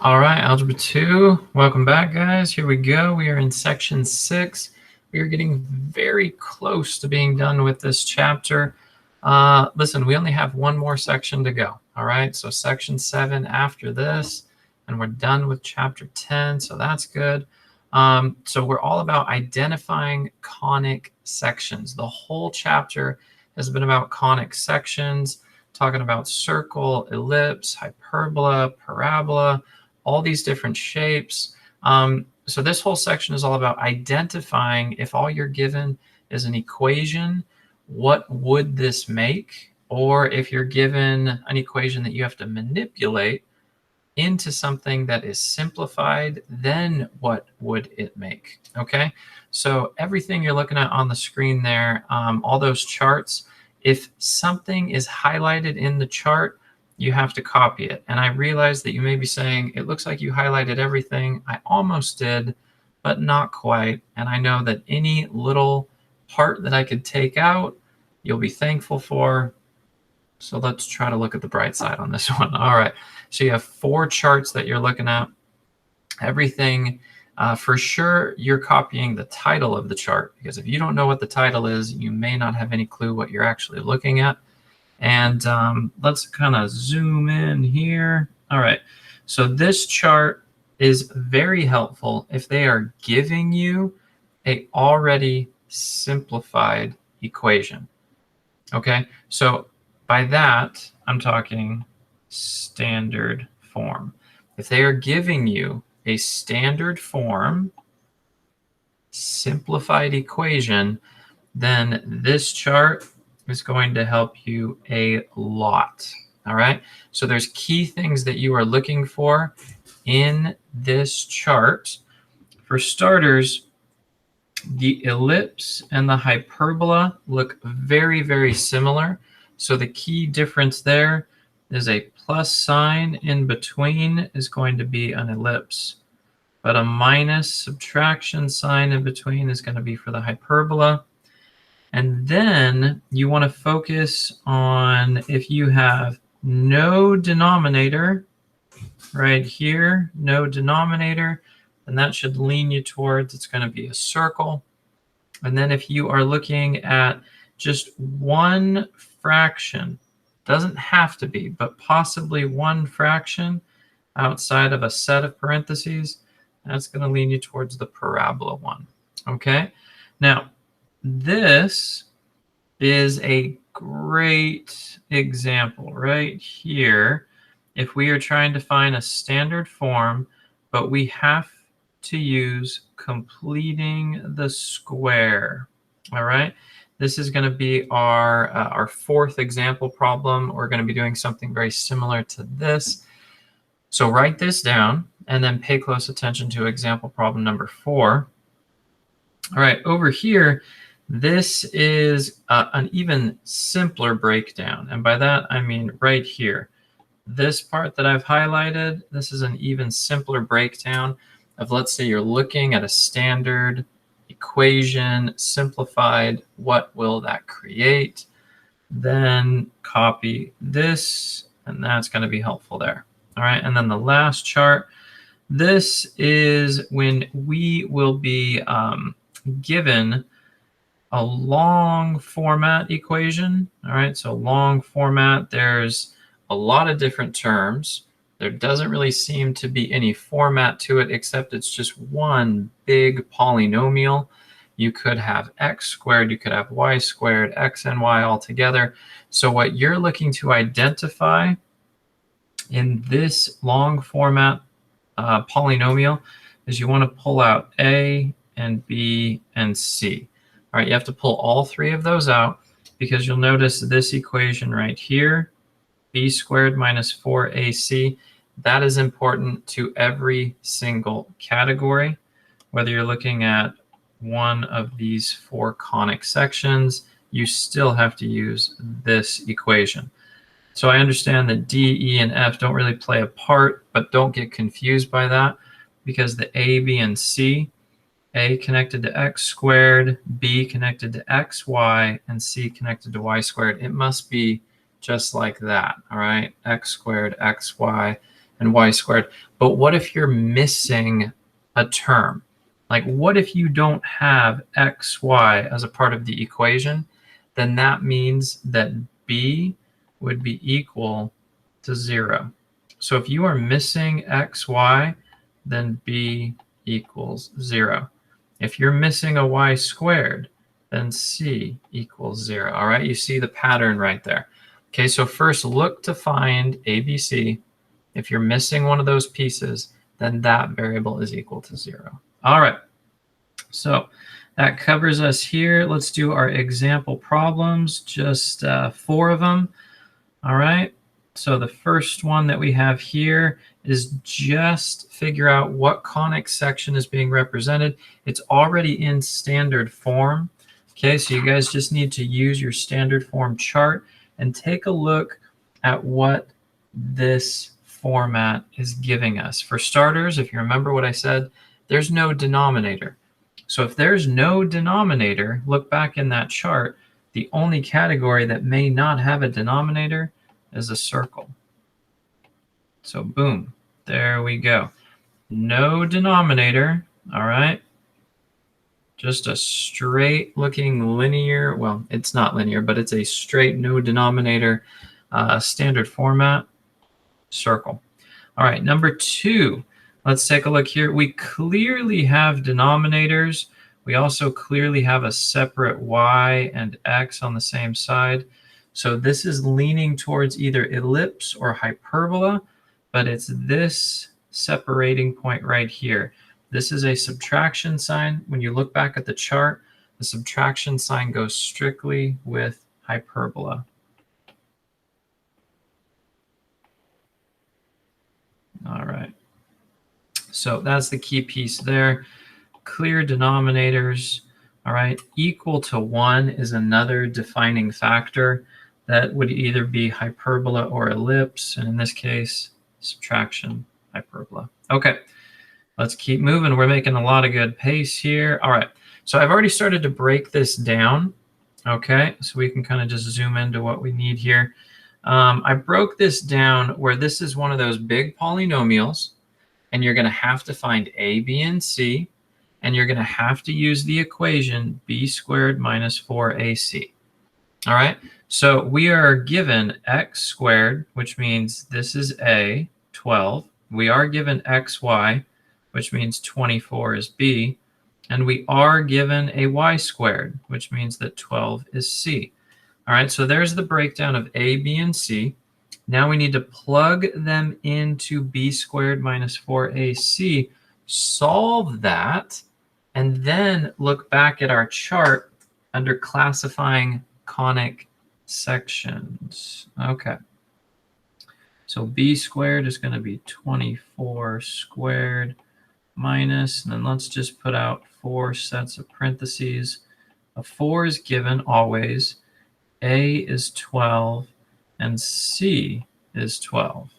All right, Algebra 2, welcome back, guys. Here we go. We are in section 6. We are getting very close to being done with this chapter. Listen, we only have one more section to go. All right, so section 7 after this, and we're done with chapter 10, so that's good. So we're all about identifying conic sections. The whole chapter has been about conic sections, talking about circle, ellipse, hyperbola, parabola, all these different shapes. So this whole section is all about identifying if all you're given is an equation, what would this make? Or if you're given an equation that you have to manipulate into something that is simplified, then what would it make? Okay, so everything you're looking at on the screen there, all those charts, if something is highlighted in the chart, you have to copy it. And I realize that you may be saying, it looks like you highlighted everything. I almost did, but not quite. And I know that any little part that I could take out, you'll be thankful for. So let's try to look at the bright side on this one. All right, so you have 4 charts that you're looking at. Everything, for sure, you're copying the title of the chart, because if you don't know what the title is, you may not have any clue what you're actually looking at. And let's kind of zoom in here. All right, so this chart is very helpful if they are giving you a already simplified equation. Okay, so by that, I'm talking standard form. If they are giving you a standard form, simplified equation, then this chart is going to help you a lot. All right, so there's key things that you are looking for in this chart. For starters, the ellipse and the hyperbola look very, very similar. So the key difference there is a plus sign in between is going to be an ellipse, but a minus subtraction sign in between is going to be for the hyperbola. And then you want to focus on if you have no denominator right here, no denominator, then that should lean you towards it's going to be a circle. And then if you are looking at just one fraction, doesn't have to be, but possibly one fraction outside of a set of parentheses, that's going to lean you towards the parabola one. Okay, now this is a great example right here. If we are trying to find a standard form, but we have to use completing the square. All right, this is going to be our 4th example problem. We're going to be doing something very similar to this. So write this down and then pay close attention to example problem number 4. All right, over here, this is an even simpler breakdown. And by that, I mean right here. This part that I've highlighted, this is an even simpler breakdown of, let's say you're looking at a standard equation, simplified, what will that create? Then copy this, and that's going to be helpful there. All right, and then the last chart, this is when we will be given a long format equation. All right, so long format, there's a lot of different terms. There doesn't really seem to be any format to it, except it's just one big polynomial. You could have x squared, you could have y squared, x and y all together. So what you're looking to identify in this long format polynomial is you want to pull out a and b and c. All right, you have to pull all 3 of those out, because you'll notice this equation right here, b squared minus 4ac, that is important to every single category. Whether you're looking at one of these 4 conic sections, you still have to use this equation. So I understand that D, E, and F don't really play a part, but don't get confused by that, because the A, B, and C, A connected to x squared, B connected to x, y, and C connected to y squared. It must be just like that, all right? X squared, x, y, and y squared. But what if you're missing a term? Like, what if you don't have xy as a part of the equation? Then that means that b would be equal to 0. So if you are missing xy, then b equals 0. If you're missing a y squared, then c equals 0. All right, you see the pattern right there. Okay, so first look to find ABC. If you're missing one of those pieces, then that variable is equal to 0. All right, so that covers us here. Let's do our example problems, just 4 of them. All right, so the first one that we have here is just figure out what conic section is being represented. It's already in standard form. Okay, so you guys just need to use your standard form chart and take a look at what this format is giving us. For starters, if you remember what I said, there's no denominator. So if there's no denominator, look back in that chart, the only category that may not have a denominator is a circle. So boom, there we go. No denominator, all right? Just a straight looking linear, well, it's not linear, but it's a straight no denominator standard format, circle. All right, number 2, let's take a look here. We clearly have denominators. We also clearly have a separate y and x on the same side. So this is leaning towards either ellipse or hyperbola, but it's this separating point right here. This is a subtraction sign. When you look back at the chart, the subtraction sign goes strictly with hyperbola. All right. So that's the key piece there. Clear denominators. All right. Equal to 1 is another defining factor. That would either be hyperbola or ellipse. And in this case, subtraction, hyperbola. Okay. Let's keep moving. We're making a lot of good pace here. All right. So I've already started to break this down. Okay. So we can kind of just zoom into what we need here. I broke this down where this is one of those big polynomials, and you're going to have to find a, b, and c, and you're going to have to use the equation b squared minus 4ac. All right. So we are given x squared, which means this is a, 12. We are given xy, which means 24 is b, and we are given a y squared, which means that 12 is c. All right, so there's the breakdown of a, b, and c. Now we need to plug them into b squared minus 4ac, solve that, and then look back at our chart under classifying conic sections. Okay. So b squared is going to be 24 squared minus, and then let's just put out 4 sets of parentheses. A 4 is given always. A is 12, and C is 12.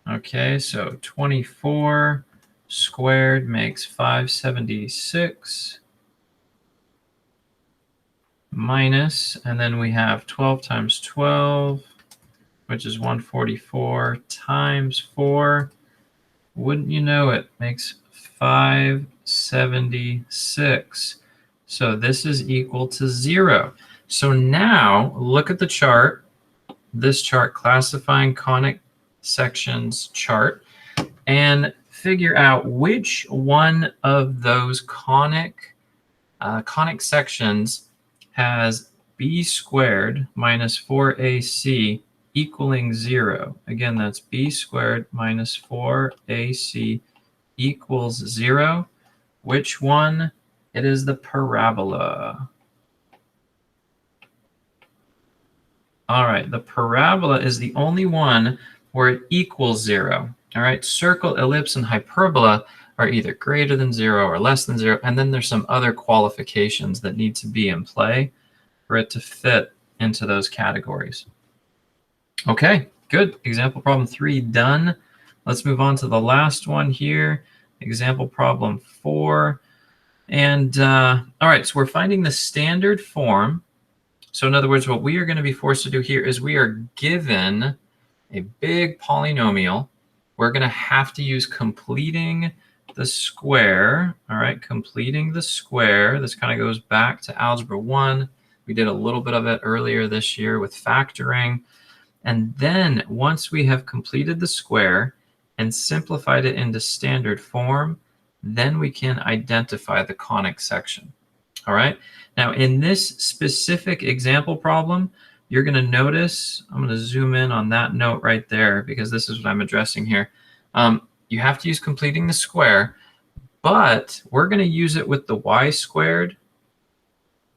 Okay, so 24 squared makes 576 minus, and then we have 12 times 12, which is 144 times 4. Wouldn't you know it, makes 576. So this is equal to 0. So now look at the chart, this chart, classifying conic sections chart, and figure out which one of those conic sections has b squared minus 4ac equaling 0. Again, that's b squared minus 4ac equals 0. Which one? It is the parabola. All right, the parabola is the only one where it equals 0. All right, circle, ellipse, and hyperbola are either greater than 0 or less than 0. And then there's some other qualifications that need to be in play for it to fit into those categories. Okay, good. Example problem 3 done. Let's move on to the last one here. Example problem 4. And all right, so we're finding the standard form. So in other words, what we are going to be forced to do here is we are given a big polynomial, we're going to have to use completing the square. All right, completing the square. This kind of goes back to Algebra 1. We did a little bit of it earlier this year with factoring. And then once we have completed the square and simplified it into standard form, then we can identify the conic section. All right. Now, in this specific example problem, you're going to notice, I'm going to zoom in on that note right there because this is what I'm addressing here. You have to use completing the square, but we're going to use it with the y squared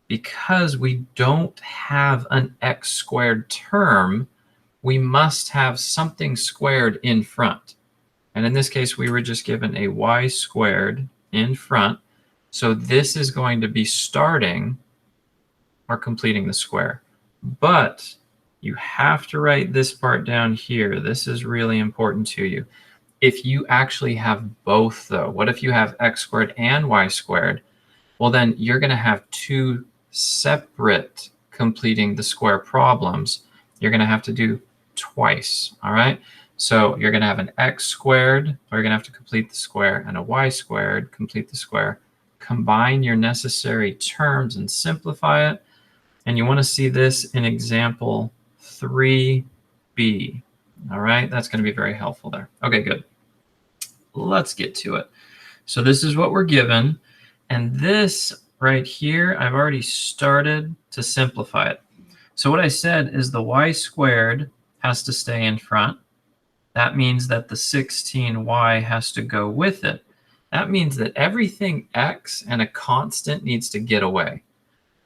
because we don't have an x squared term. We must have something squared in front. And in this case, we were just given a y squared in front. So this is going to be starting or completing the square. But you have to write this part down here. This is really important to you. If you actually have both, though, what if you have x squared and y squared? Well, then you're going to have two separate completing the square problems. You're going to have to do twice. All right. So you're going to have an x squared, or you're going to have to complete the square, and a y squared, complete the square. Combine your necessary terms and simplify it. And you want to see this in example 3b. All right, that's going to be very helpful there. Okay, good. Let's get to it. So this is what we're given. And this right here, I've already started to simplify it. So what I said is the y squared has to stay in front. That means that the 16y has to go with it. That means that everything x and a constant needs to get away.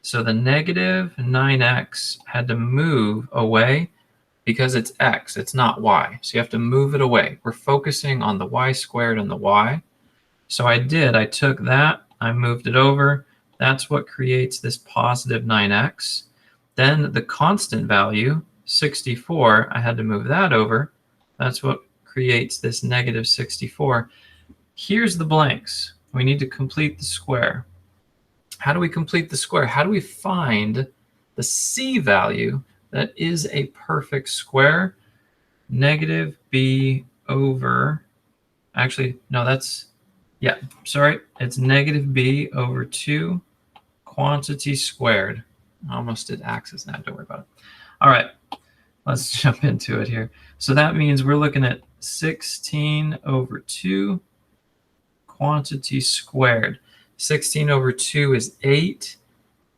So the negative 9x had to move away because it's x, it's not y. So you have to move it away. We're focusing on the y squared and the y. So I took that, I moved it over. That's what creates this positive 9x. Then the constant value, 64, I had to move that over. That's what creates this negative 64. Here's the blanks. We need to complete the square. How do we complete the square? How do we find the c value that is a perfect square? Negative b over, actually, no, that's, yeah, sorry. It's negative b over 2 quantity squared. I almost did axis now, don't worry about it. All right, let's jump into it here. So that means we're looking at 16 over 2 quantity squared. 16 over 2 is 8.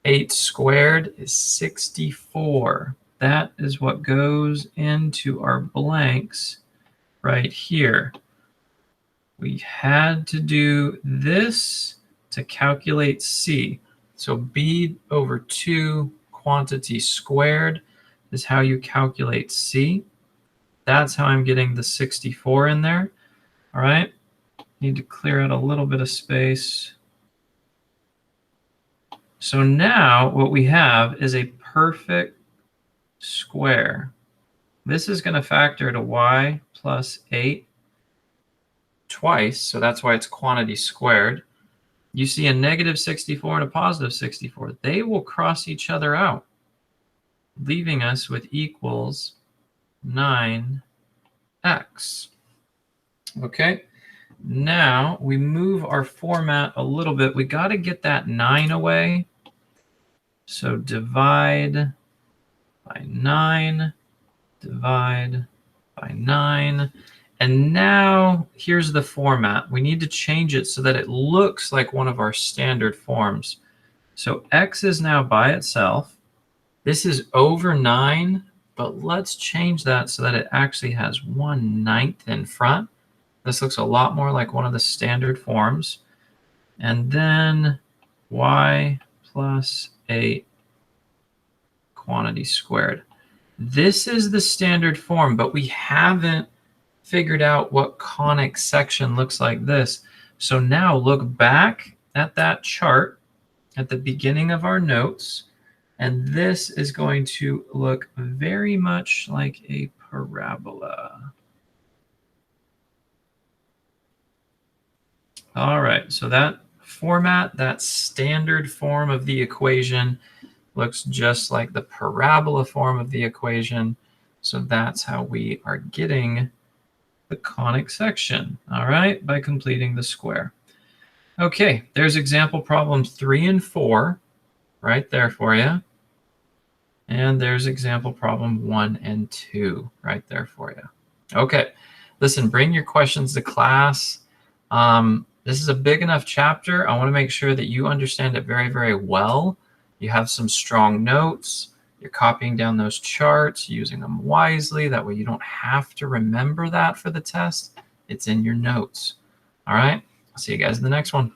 8 squared is 64. That is what goes into our blanks right here. We had to do this to calculate c. So b over 2 quantity squared is how you calculate c. That's how I'm getting the 64 in there. All right. Need to clear out a little bit of space. So now what we have is a perfect square. This is going to factor to y plus 8 twice, so that's why it's quantity squared. You see a negative 64 and a positive 64. They will cross each other out, leaving us with equals 9x. Okay, now we move our format a little bit. We got to get that 9 away. So divide by 9, divide by 9. And now here's the format. We need to change it so that it looks like one of our standard forms. So x is now by itself. This is over 9, but let's change that so that it actually has 1/9 in front. This looks a lot more like one of the standard forms. And then y plus 8 quantity squared. This is the standard form, but we haven't figured out what conic section looks like this. So now look back at that chart at the beginning of our notes, and this is going to look very much like a parabola. All right, so that format, that standard form of the equation looks just like the parabola form of the equation. So that's how we are getting the conic section, all right, by completing the square. Okay, there's example problems 3 and 4 right there for you. And there's example problem 1 and 2 right there for you. Okay, listen, bring your questions to class. This is a big enough chapter. I want to make sure that you understand it very, very well. You have some strong notes. You're copying down those charts, using them wisely. That way you don't have to remember that for the test. It's in your notes. All right, I'll see you guys in the next one.